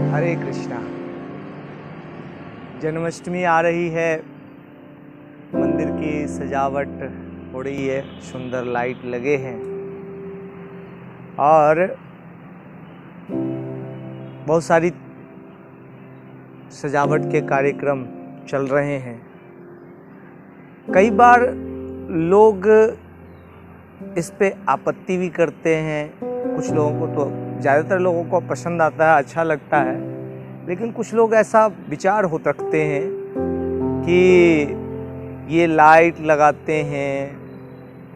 हरे कृष्णा। जन्माष्टमी आ रही है, मंदिर की सजावट हो रही है, सुंदर लाइट लगे हैं और बहुत सारी सजावट के कार्यक्रम चल रहे हैं। कई बार लोग इस पे आपत्ति भी करते हैं। कुछ लोगों को तो, ज़्यादातर लोगों को पसंद आता है, अच्छा लगता है, लेकिन कुछ लोग ऐसा विचार हो रखते हैं कि ये लाइट लगाते हैं,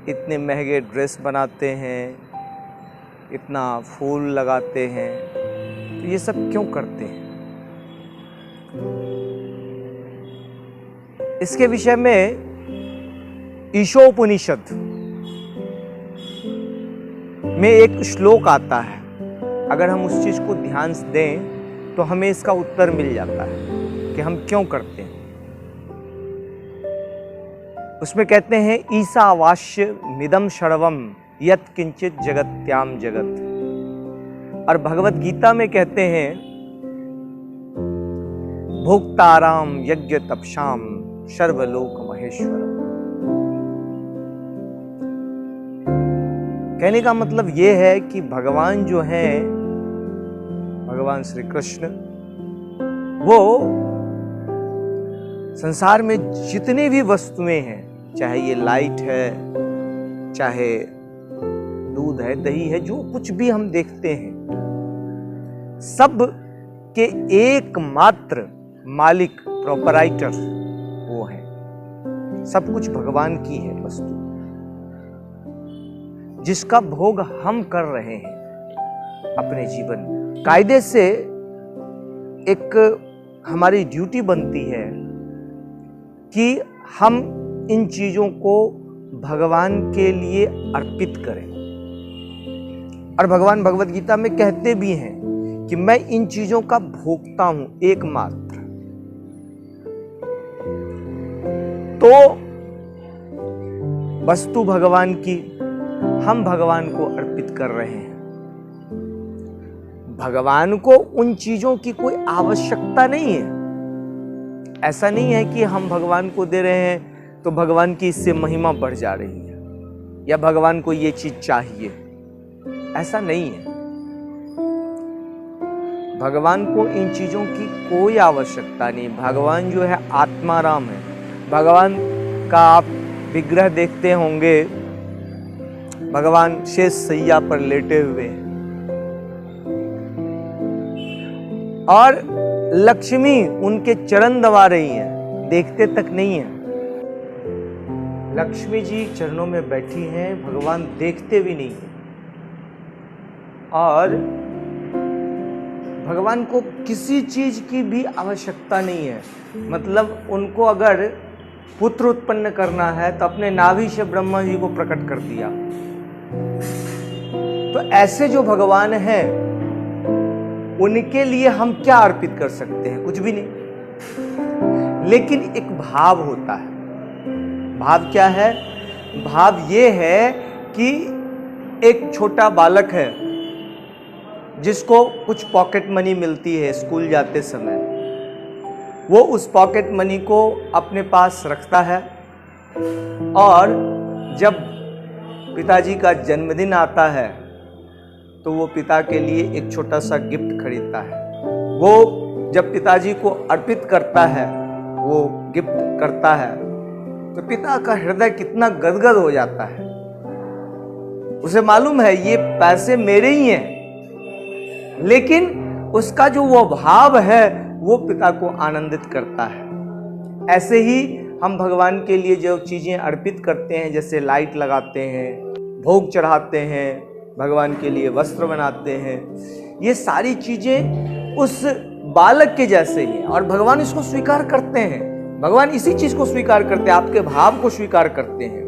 इतने महंगे ड्रेस बनाते हैं, इतना फूल लगाते हैं, तो ये सब क्यों करते हैं? इसके विषय में ईशोपनिषद में एक श्लोक आता है। अगर हम उस चीज को ध्यान से दें तो हमें इसका उत्तर मिल जाता है कि हम क्यों करते हैं। उसमें कहते हैं, ईसावास्य मिदम सर्वम यत् किंचित जगत्याम जगत। और भगवत गीता में कहते हैं, भोक्ताराम यज्ञ तपसाम सर्वलोक महेश्वरम। कहने का मतलब ये है कि भगवान जो हैं, भगवान श्री कृष्ण, वो संसार में जितनी भी वस्तुएं हैं, चाहे ये लाइट है, चाहे दूध है, दही है, जो कुछ भी हम देखते हैं, सब के एकमात्र मालिक, प्रोपराइटर वो है। सब कुछ भगवान की है वस्तु, जिसका भोग हम कर रहे हैं अपने जीवन में। कायदे से एक हमारी ड्यूटी बनती है कि हम इन चीजों को भगवान के लिए अर्पित करें। और भगवान भगवत गीता में कहते भी हैं कि मैं इन चीजों का भोक्ता हूं एकमात्र। तो वस्तु भगवान की, हम भगवान को अर्पित कर रहे हैं। भगवान को उन चीजों की कोई आवश्यकता नहीं है। ऐसा नहीं है कि हम भगवान को दे रहे हैं तो भगवान की इससे महिमा बढ़ जा रही है, या भगवान को ये चीज चाहिए। ऐसा नहीं है। भगवान को इन चीजों की कोई आवश्यकता नहीं। भगवान जो है आत्माराम है। भगवान का आप विग्रह देखते होंगे, भगवान शेष सैया पर लेटे हुए और लक्ष्मी उनके चरण दबा रही हैं, देखते तक नहीं है। लक्ष्मी जी चरणों में बैठी हैं, भगवान देखते भी नहीं है। और भगवान को किसी चीज की भी आवश्यकता नहीं है। मतलब उनको अगर पुत्र उत्पन्न करना है तो अपने नाभि से ब्रह्मा जी को प्रकट कर दिया। तो ऐसे जो भगवान हैं, उनके लिए हम क्या अर्पित कर सकते हैं? कुछ भी नहीं। लेकिन एक भाव होता है। भाव क्या है? भाव ये है कि एक छोटा बालक है जिसको कुछ पॉकेट मनी मिलती है स्कूल जाते समय। वो उस पॉकेट मनी को अपने पास रखता है और जब पिताजी का जन्मदिन आता है तो वो पिता के लिए एक छोटा सा गिफ्ट खरीदता है। वो जब पिताजी को अर्पित करता है, वो गिफ्ट करता है, तो पिता का हृदय कितना गदगद हो जाता है। उसे मालूम है ये पैसे मेरे ही हैं, लेकिन उसका जो वो भाव है वो पिता को आनंदित करता है। ऐसे ही हम भगवान के लिए जो चीजें अर्पित करते हैं, जैसे लाइट लगाते हैं, भोग चढ़ाते हैं, भगवान के लिए वस्त्र बनाते हैं, ये सारी चीजें उस बालक के जैसे ही हैं और भगवान इसको स्वीकार करते हैं। भगवान इसी चीज को स्वीकार करते हैं, आपके भाव को स्वीकार करते हैं।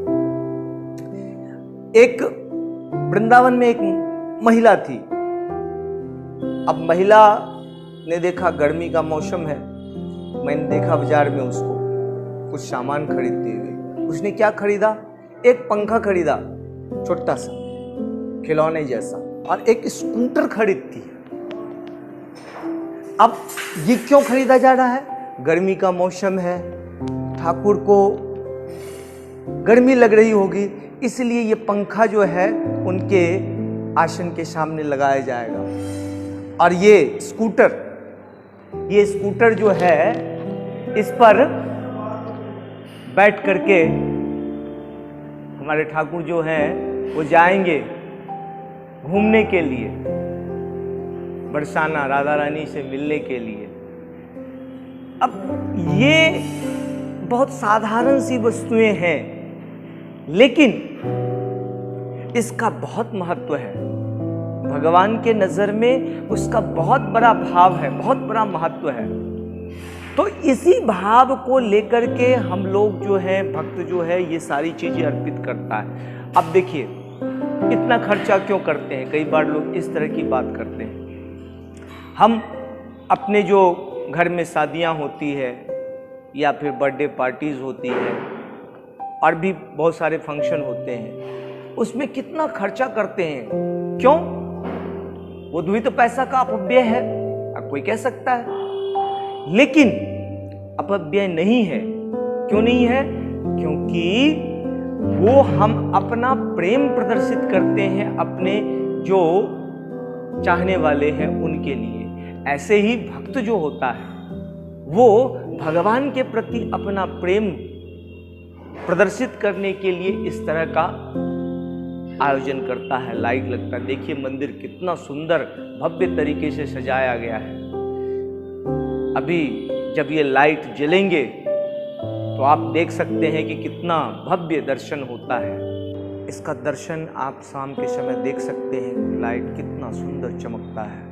एक वृंदावन में एक महिला थी। अब महिला ने देखा गर्मी का मौसम है, मैंने देखा बाजार में उसको कुछ सामान खरीदते हुए। उसने क्या खरीदा? एक पंखा खरीदा, छोटा सा खिलौने जैसा, और एक स्कूटर खरीदती है। अब ये क्यों खरीदा जा रहा है? गर्मी का मौसम है, ठाकुर को गर्मी लग रही होगी, इसलिए ये पंखा जो है उनके आसन के सामने लगाया जाएगा। और ये स्कूटर जो है, इस पर बैठ करके हमारे ठाकुर जो हैं वो जाएंगे घूमने के लिए, बरसाना राधा रानी से मिलने के लिए। अब ये बहुत साधारण सी वस्तुएं हैं, लेकिन इसका बहुत महत्व है। भगवान के नजर में उसका बहुत बड़ा भाव है, बहुत बड़ा महत्व है। तो इसी भाव को लेकर के हम लोग जो है, भक्त जो है, ये सारी चीजें अर्पित करता है। अब देखिए इतना खर्चा क्यों करते हैं? कई बार लोग इस तरह की बात करते हैं। हम अपने जो घर में शादियां होती है या फिर बर्थडे पार्टीज होती है और भी बहुत सारे फंक्शन होते हैं, उसमें कितना खर्चा करते हैं। क्यों? वो भी तो पैसा का अपव्यय है, अब कोई कह सकता है, लेकिन अपव्यय नहीं है। क्यों नहीं है? क्योंकि वो हम अपना प्रेम प्रदर्शित करते हैं अपने जो चाहने वाले हैं उनके लिए। ऐसे ही भक्त जो होता है वो भगवान के प्रति अपना प्रेम प्रदर्शित करने के लिए इस तरह का आयोजन करता है, लाइट लगता है। देखिए मंदिर कितना सुंदर भव्य तरीके से सजाया गया है। अभी जब ये लाइट जलेंगे तो आप देख सकते हैं कि कितना भव्य दर्शन होता है। इसका दर्शन आप शाम के समय देख सकते हैं, लाइट कितना सुंदर चमकता है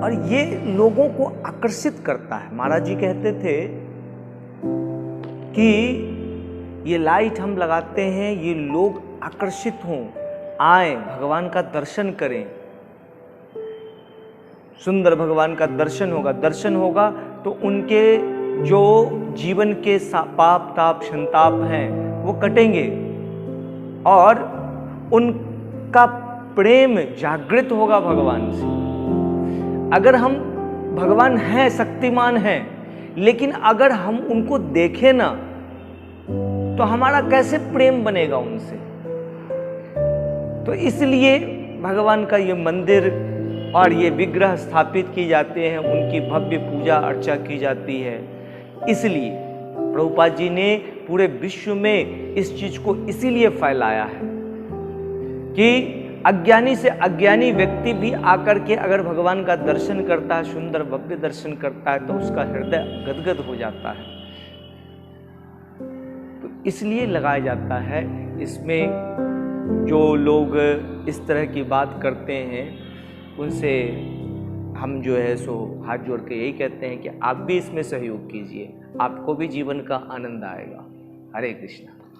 और ये लोगों को आकर्षित करता है। महाराज जी कहते थे कि ये लाइट हम लगाते हैं, ये लोग आकर्षित हों, आए, भगवान का दर्शन करें। सुंदर भगवान का दर्शन होगा तो उनके जो जीवन के पाप ताप संताप हैं वो कटेंगे और उनका प्रेम जागृत होगा भगवान से। अगर हम भगवान हैं, शक्तिमान हैं, लेकिन अगर हम उनको देखें ना तो हमारा कैसे प्रेम बनेगा उनसे? तो इसलिए भगवान का ये मंदिर और ये विग्रह स्थापित की जाते हैं, उनकी भव्य पूजा अर्चा की जाती है। इसलिए प्रभुपाद जी ने पूरे विश्व में इस चीज को इसीलिए फैलाया है कि अज्ञानी से अज्ञानी व्यक्ति भी आकर के अगर भगवान का दर्शन करता है, सुंदर भव्य दर्शन करता है, तो उसका हृदय गदगद हो जाता है। तो इसलिए लगाया जाता है। इसमें जो लोग इस तरह की बात करते हैं उनसे हम जो है सो हाथ जोड़ के यही कहते हैं कि आप भी इसमें सहयोग कीजिए, आपको भी जीवन का आनंद आएगा। हरे कृष्णा।